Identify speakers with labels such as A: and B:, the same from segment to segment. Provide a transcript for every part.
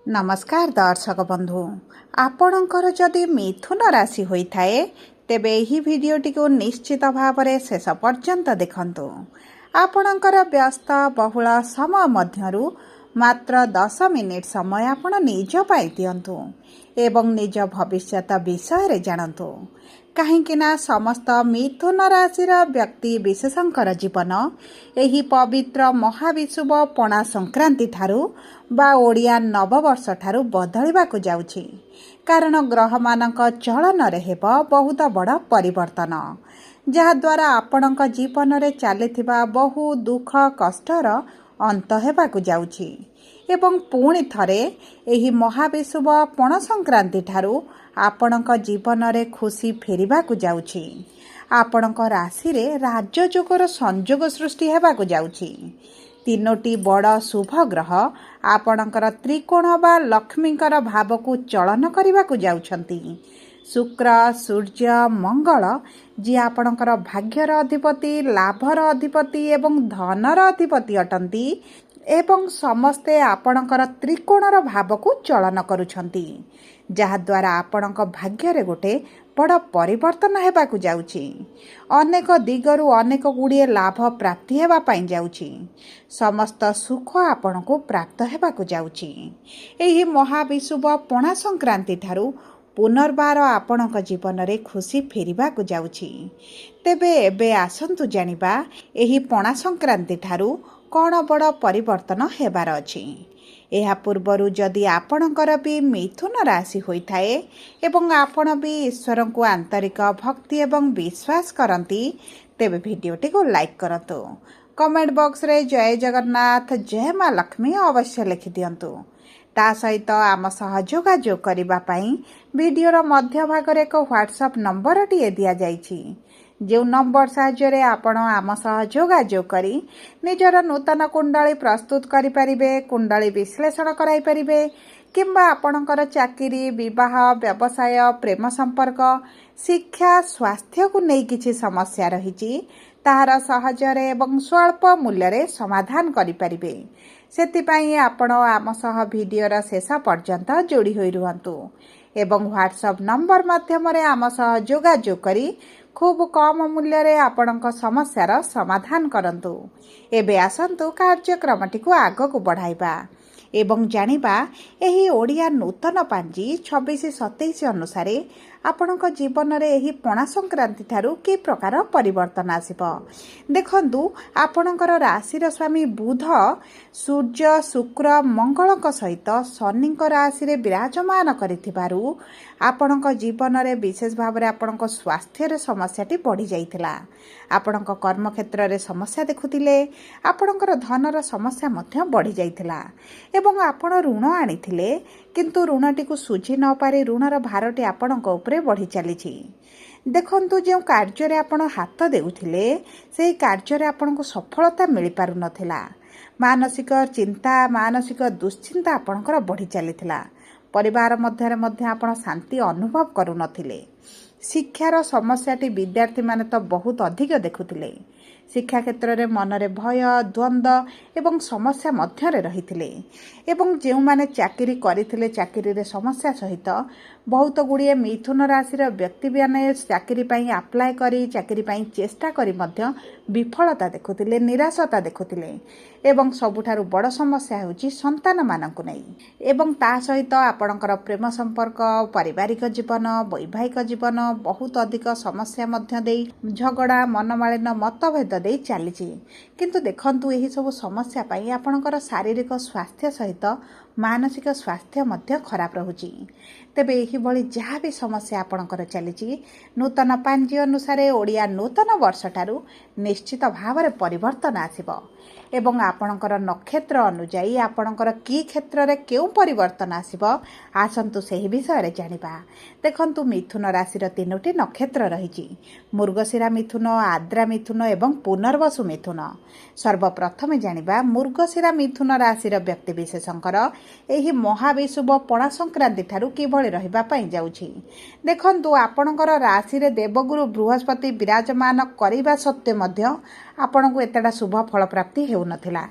A: नमस्कार दर्शक बंधु आपणकर जदि मिथुन राशि होता है तेबे यही भिडटी को निश्चित भाव में शेष पर्यंत देखंतु। आपणकर व्यस्त बहुल समय मध्यरु मात्र 10 मिनिट समय आपण निज पाई दियंतु एवं निज भविष्यत विषय रे जानतु। कहीं समस्त मिथुन राशिर व्यक्ति विशेषकर जीवन एही पवित्र महाविषुव पणा संक्रांति ठारू बा ओडिया नववर्ष ठारू बदलिबाकु जाउछि। कारण ग्रह मानक चलन रे हेब बहुत बड़ परिवर्तन जहाद्वारा आपणक जीवन रे चलिथिबा बहु दुख कष्टर अंत हेबाकु जाउछि एवं पुणी थरे एही महाविषुव पण संक्रांति ठारू आपणक जीवन रे खुशी फेरिबाकु जाउछि। आपणक राशि रे राजयोगर संयोग सृष्टि हेबाकु जाउछि। तीनोटी बड़ शुभ ग्रह आपणकर त्रिकोण बा लक्ष्मीकर भाव को चलन करबाकु जाउछंती। शुक्र सूर्य मंगल जी आपणकर भाग्यर अधिपति लाभर अधिपति एवं धनर अधिपति अटंती एवं समस्ते आपणकर त्रिकोणर भाव को चलन करुछंती जहाद्वारा आपणक भाग्य गोटे बड़ परिवर्तन हेबाकु जाउछि। अनेक दिगरु अनेक गुड़िए लाभ प्राप्ति हेबा पाई जाउछि। समस्त सुख आपणको प्राप्त हेबाकु जाउछि। एही महाविषुव पणा संक्रांति ठारू पुनर्बार आपणक जीवन रे खुशी फेरिबाकु जाउछि। तेबे एबे आसंतु जानिबा एही पणा संक्रांति ठारू कौन बड़ परिवर्तन हेबार अछि। एहा पूर्वरु जदि आपणकर भी मिथुन राशि होइथाए एवं आपण भी ईश्वर को आंतरिक भक्ति एवं विश्वास करती तेबे भिडियोटी को लाइक करंतु। कमेंट बॉक्स रे जय जगन्नाथ जय मां लक्ष्मी अवश्य लिखि दियंतु। ता सहित आम सह जोगाजोग करिबा पई भिडियोर मध्य भाग रे एक व्हाट्सएप नंबर टिए दिया जाइछि। जो नंबर साहाय्य आपण आम सह जोगाजोग करी निजर नूतन कुंडली प्रस्तुत करि परिबे, कुंडली विश्लेषण कराई परिबे किंबा आपणकर चाकरी विवाह व्यवसाय प्रेम संपर्क शिक्षा स्वास्थ्य को नहीं किछि समस्या रहिछि ताहार सहजरे एवं स्वल्प मूल्य रे समाधान करि परिबे। सेतिपई आपण आम सह भिडियोर शेष पर्यंत जोड़ी होई रुहंतु एवं व्हाट्सएप नंबर माध्यम रे आम सह जोगाजोग करी खूब कम मूल्य रे आपणक समस्यार समाधान करंतु। एबे आसंतु कार्यक्रमटी को आग को बढ़ाइबा एवं जानिबा एही ओडिया नूतन पांजी 26-27 अनुसार आपणक जीवन रे एही पणा संक्रांति ठारू कि प्रकार परिवर्तन आसिबो। देखंतु आपणकर राशिर स्वामी बुध सूर्य शुक्र मंगलक सहित शनि राशि रे विराजमान करिथिबारु आपणक जीवन रे विशेष भाव रे आपणक स्वास्थ्य रे समस्याटी बढ़ी जाइथिला। आपणक कर्म क्षेत्र रे समस्या देखुथिले, आपणकर धनर समस्या मध्य बढ़ी जाइथिला एवं आपण ऋण आनिथिले किंतु ऋणटी को सुझी न पारि ऋणर भारटी आपणक उपरे बढ़ी चलीछि। देखंतु जो कार्य रे आपण हाथ देउथिले सेही कार्य रे आपणको सफलता मिलि पारु नथिला। मानसिक चिंता मानसिक दुश्चिंता आपणकर बढ़ी चलीथिला। परिवार मध्य आपण शांति अनुभव करू नथिले। शिक्षार समस्याटी विद्यार्थी माने तो बहुत अधिक देखुथिले। शिक्षा क्षेत्र में मनरे भय द्वंद्व एवं समस्या मध्यरे रहिथिले एवं जेउ माने चाकरी करिथिले चाकरी रे समस्या सहित बहुत गुड़िए मिथुन राशि व्यक्ति माने चाकरी पई अप्लाई करी चाकरी पई चेष्टा करी मध्य विफलता देखुथिले, निराशता देखुथिले एवं सबुठारु बड़ समस्या होची संतान मानकु नै एवं ता सहित आपणकर प्रेम संपर्क पारिवारिक जीवन वैवाहिक जीवन बहुत अधिक समस्या मध्य देई झगड़ा मनमालिन मतभेद दे चली। किंतु देखंतु एही सब समस्या पाई आपणकर शारीरिक स्वास्थ्य सहित मानसिक स्वास्थ्य मध्य खराब रहुची। तेबे एही भली जहाँ भी समस्या आपणकर चली नूतन पांजी अनुसार ओडिया नूतन वर्ष ठारू निश्चित भाव में परिवर्तन आसिबो एवं आपणकर नक्षत्र अनुजाई आपणकर की क्षेत्र रे केउ परिवर्तन आसिबो आसंतु सेही विषय रे जानिबा। देखंतु मिथुन राशि तीनोटी नक्षत्र रहिछि मृगशिरा मिथुन आद्रा मिथुन एवं पुनर्वसु मिथुन। सर्वप्रथम जानिबा मृगशिरा मिथुन राशि व्यक्ति विशेषकर एही महाविषुव पणा संक्रांति ठारू किभଳି रहिबा पई जाउछि। देखंतु आपणकर राशि रे देवगुरु बृहस्पति विराजमान करिबा सत्वे मध्य आपणको एतडा शुभ फल प्राप्ति हेउ नथिला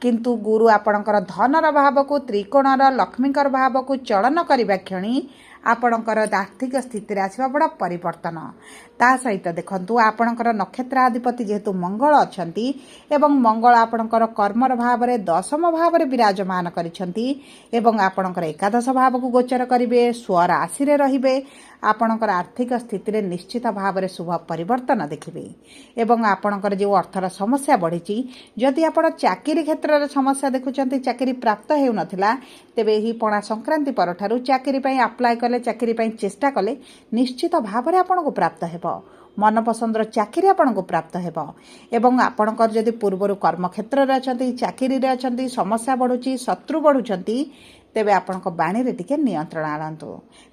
A: किंतु गुरु आपणकर धनर भाव को त्रिकोणर लक्ष्मीकर भाव को चलन करने क्षणी आपणकर आर्थिक स्थिति आसवा बड़ा परिवर्तन ता सहित देखु आपणकर नक्षत्राधिपति जेहेतु मंगल अच्छी एवं मंगल आपणकर कर्मर भाव में दशम भाव में विराजमान करपणकर एकादश भाव को गोचर करेंगे स्वराशि रे आपणकर आर्थिक स्थिति निश्चित भाव में शुभ परिवर्तन देखिए एवं आपणकर जो अर्थर समस्या बढ़ी जदि आप चाकरी क्षेत्र में समस्या देखुं चाकरी प्राप्त हो नाला तेबे यही पणा संक्रांति परठारु चाकरी अप्लाई कले चाकरी चेष्टा कले निश्चित भाव में आपन को प्राप्त हेबो मन पसंदर चाकरी आपन को प्राप्त हेबो एवं आपणकर जदि पूर्वर कर्म क्षेत्र में अच्छा चाकरी रे अच्छा समस्या बढ़ुची शत्रु बढ़ुंट तेबे आपणक बाणी रे टिके नियंत्रण आणंतु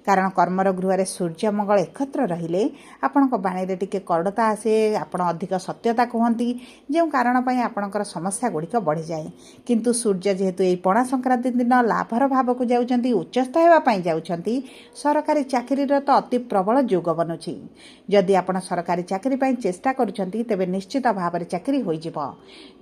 A: कारण कर्मर गृह सूर्य मंगल एकत्र रहिले आपणक बाणी रे टिके करडता आसे आपण अधिक सत्यता कहती जो कारण पाई आपणकर समस्या गुड़िक बढ़ी जाए किंतु सूर्य जेहेतु यही पणा संक्रांति दिन लाभर भाव को जाउछंती उच्चस्थ हेबा पाई जाउछंती सरकारी चाकरी रो तो अति प्रबल जोग बनुछि जदि आपण सरकारी चाकरी पाई चेष्टा करूछंती तेबे निश्चित भाव में चाकरी होई जिवो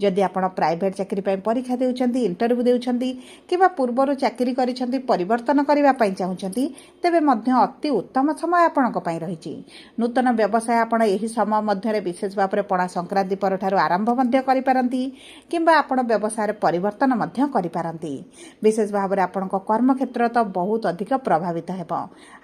A: जदि आपण प्राइवेट चाकरी पाई परीक्षा देउछंती इंटरव्यू देउछंती किबा पूर्वरु चाकरी परिवर्तन करने चाहते तेबे मध्य अति उत्तम समय आपणक रही नूतन व्यवसाय आपण यही समय मध्य विशेष भाव में पणा संक्रांति पर आरंभ किंबा आपण व्यवसाय परिवर्तन करिपारंती विशेष भाव में आपण कर्म क्षेत्र तो बहुत अधिक प्रभावित हेबो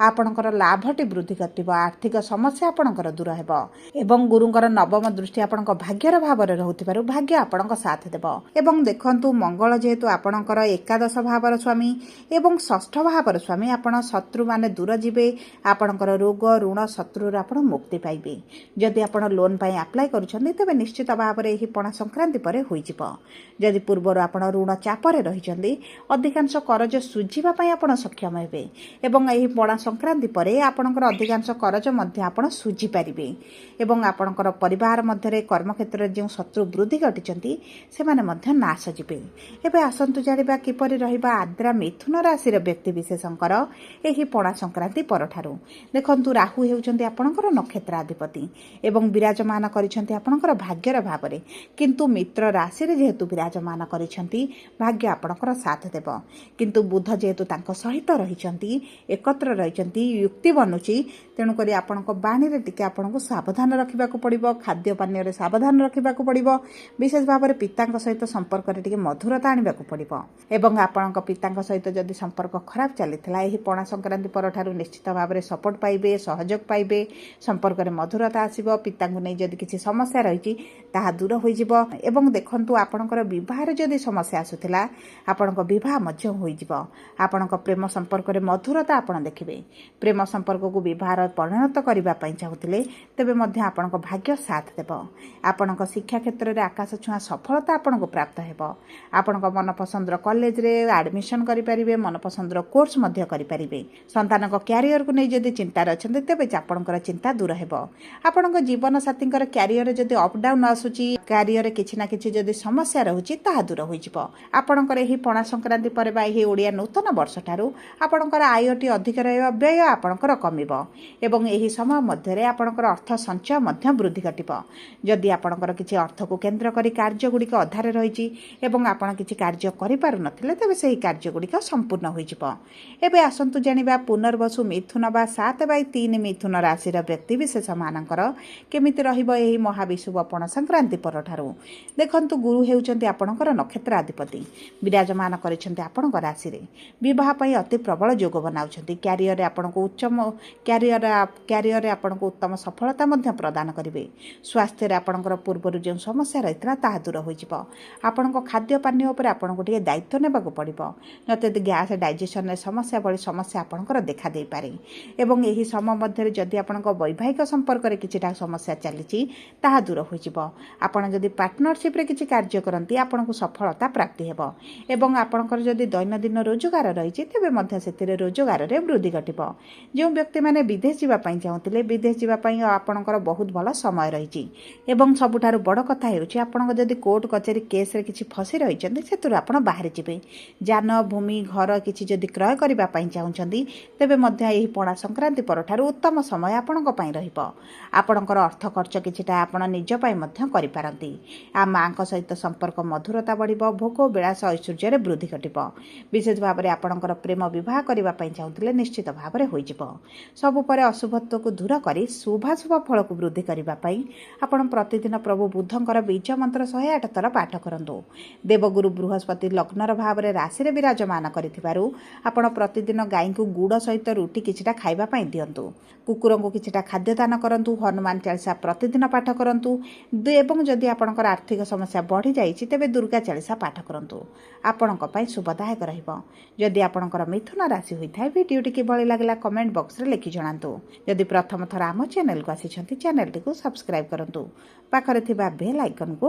A: आपणकर लाभटी वृद्धि करथिबो आर्थिक समस्या आपणकर दूर हेबो एवं गुरुंकर नवम दृष्टि आपणक भाग्यर भाव में रहउथिबारु भाग्य आपणक साथ देबो एवं देखंतु मंगल जेहेतु आपणकर एकादश भावर स्वामी एवं षष्ठ भावर स्वामी आपण शत्रु माने दूर जीवे आपणकर रोग ऋण शत्रु आपण मुक्ति पाइबे जदि आपण लोन पाई अप्लाई करूछन्ती तेबे निश्चित भाव में एही पणा संक्रांति परे होई जिवो जदि पूर्वर आपण ऋण चापरे रहिछन्ती अधिकांश करज सुझिबा पाई आपण सक्षम हेबे एवं एही पणा संक्रांति परे आपणकर अधिकांश करज मध्ये आपण सुझि पारिबे एवं आपणकर परिवार मध्ये कर्म क्षेत्र जे शत्रु वृद्धि घटिछन्ती से माने मध्ये नाश जिबे एबे आसंतु जानिबा किपरि रहिबा आद्रा मिथुन राशि व्यक्ति विशेषकर यही पणा संक्रांति परठारु देखंतु राहु हेउचंती आपणकर नक्षत्राधिपति एवं विराजमान करिसंती आपणकर भाग्यर भाव में किंतु मित्र राशि रे जेहेतु विराजमान करिसंती भाग्य आपणकर साथ देब किंतु बुध जेहेतु तांको सहित रहिसंती एकत्र रहिसंती युक्ति बनुची तेणु करी आपणक बाणी रे टिके आपणको सावधान रखिबाकू पड़िबो खाद्य पानीय रे सावधान रखिबाकू पड़िबो विशेष भाव में पितांक सहित संपर्क रे टिके मधुरता आनिबाकू पड़िबो एवं आपणक पितांक सहित जदि संपर्क खराब चलीथिला एही पणा संक्रांति परठारु निश्चित भाव में सपोर्ट पाइबे सहयोग पाइबे संपर्क में मधुरता आसीबो पितांकु नै जदि किछि समस्या रहिछि ताहा दूर होई जिवो एवं देखंतु आपणकर विवाह रे जदि समस्या आसुथिला आपणक विवाह मध्य होई जिवो आपणक प्रेम संपर्क में मधुरता आपण देखिबे प्रेम संपर्क को विवाह परिणत करबा पई चाहुथिले तेबे मध्य आपणक भाग्य साथ देबो आपणक शिक्षा क्षेत्र में आकाश छुआ सफलता आपणक प्राप्त हेबो आपणक मन पसंदर कॉलेज रे एडमिशन करि परिबे मन पसंदर कोर्स मध्य करि परिबे संतानक क्यारियर को नै जदि चिंता रछन्ते तेबे आपणकर चिंता दूर हेबो आपणक जीवन साथींकर क्यारियर जदि अप डाउन आसुची क्यारियर किछि ना किछि जदि समस्या रहुची ताहा दूर होई जिवो आपणकर एही पणा संक्रांति परे बा एही ओडिया नूतन वर्ष ठारू आपणकर आयटी अधिक रहबा व्यय आपणकर कमिबो एवं एही समय मध्य रे आपणकर अर्थ संचय मध्य वृद्धि घटिबो जदि आपणकर किछि अर्थ को केंद्र करी कार्य गुडिक अधारे रहिची एवं आपण किछि कार्य करि पारु नथिले तेबे सेही कार्य गुडिक संपूर्ण होई जिवो एबे आसंतु जानिबा पुनर्वसु मिथुन बा 7/3 मिथुन राशि व्यक्ति विशेष मानकर केमिति रहिबो एही महाविषुव पणा संक्रांति परठारु देखंतु गुरु हेउचंती आपणकर नक्षत्राधिपति विराजमान करिसंती आपणक राशि रे विवाह पई अति प्रबल जोग बनाउछंती क्यारियर रे आपणको उच्चम क्यारियर रे आपणको उत्तम सफलता मध्य प्रदान करिवे स्वास्थ्य रे आपणकर पूर्वरु जे समस्या रहितला ताहा दूर होई जिवो आपणको खाद्य पानी ऊपर आपणको टिके दायित्व नेबाको पड़िबो नते गैस डाइजेशन रे समस्या बड़ी समस्या आपणकर देखा दे पारे एवं एही समय मध्य जदि आपणक वैवाहिक संपर्क रे किछिटा समस्या चलीची ताहा दूर होई जिवो आपण जदि पार्टनरशिप रे किछि कार्य करंती आपणको सफलता प्राप्ति हेबो एवं आपणकर जदि दैनंदिन रोजगार रहिछि तेबे मध्य सेतिरे रोजगार रे वृद्धि घटिबो जो व्यक्ति माने विदेश जीवा पई चाहुतिले विदेश जीवा पई आपणकर बहुत भलो समय रहिछि एवं सबुठारु बड़ कथा हेउछि आपणक जदि कोर्ट कचेरी केस रे किछि फसी रहिछन्ती सेतुर आपण बाहर जिबे जान भूमि घर किछि जदि क्रय करिबा पई चाहुछन्ती तेबे मध्य एही पणा संक्रांति परठारु उत्तम समय आपणक पई रहिबो आपणकर अर्थ खर्च किछिटा आपण निज पई मध्य କରିପାରନ୍ତି। ମାଙ୍କ ସହିତ ସମ୍ପର୍କ ମଧୁରତା ବଢ଼ିବ, ଭୋଗ ବିଳାସ ଐଶ୍ୱର୍ଯ୍ୟରେ ବୃଦ୍ଧି ଘଟିବ। ବିଶେଷ ଭାବରେ ଆପଣଙ୍କର ପ୍ରେମ ବିବାହ କରିବା ପାଇଁ ଚାହୁଁଥିଲେ ନିଶ୍ଚିତ ଭାବରେ ହୋଇଯିବ। ସବୁ ପରେ ଅଶୁଭତ୍ୱକୁ ଦୂର କରି ଶୁଭାଶୁଭ ଫଳକୁ ବୃଦ୍ଧି କରିବା ପାଇଁ ଆପଣ ପ୍ରତିଦିନ ପ୍ରଭୁ ବୁଦ୍ଧଙ୍କର ବୀଜ ମନ୍ତ୍ର 108 ଥର ପାଠ କରନ୍ତୁ। ଦେବଗୁରୁ ବୃହସ୍ପତି ଲଗ୍ନର ଭାବରେ ରାଶିରେ ବିରାଜମାନ କରିଥିବାରୁ ଆପଣ ପ୍ରତିଦିନ ଗାଈଙ୍କୁ ଗୁଡ଼ ସହିତ ରୁଟି କିଛିଟା ଖାଇବା ପାଇଁ ଦିଅନ୍ତୁ। କୁକୁରଙ୍କୁ କିଛିଟା ଖାଦ୍ୟ ଦାନ କରନ୍ତୁ। ହନୁମାନ ଚାଳିଶା ପ୍ରତିଦିନ ପାଠ କରନ୍ତୁ ଏବଂ ଯଦି ଆପଣଙ୍କର ଆର୍ଥିକ ସମସ୍ୟା ବଢ଼ିଯାଇଛି ତେବେ ଦୁର୍ଗା ଚାଳିଶା ପାଠ କରନ୍ତୁ। ଆପଣଙ୍କ ପାଇଁ ଶୁଭଦାୟକ ରହିବ। ଯଦି ଆପଣଙ୍କର ମିଥୁନ ରାଶି ହୋଇଥାଏ, ଭିଡ଼ିଓଟି କିଭଳି ଲାଗିଲା କମେଣ୍ଟ ବକ୍ସରେ ଲେଖି ଜଣାନ୍ତୁ। ଯଦି ପ୍ରଥମ ଥର ଆମ ଚ୍ୟାନେଲକୁ ଆସିଛନ୍ତି, ଚ୍ୟାନେଲଟିକୁ ସବସ୍କ୍ରାଇବ୍ କରନ୍ତୁ। ପାଖରେ ଥିବା ବେଲ୍ ଆଇକନକୁ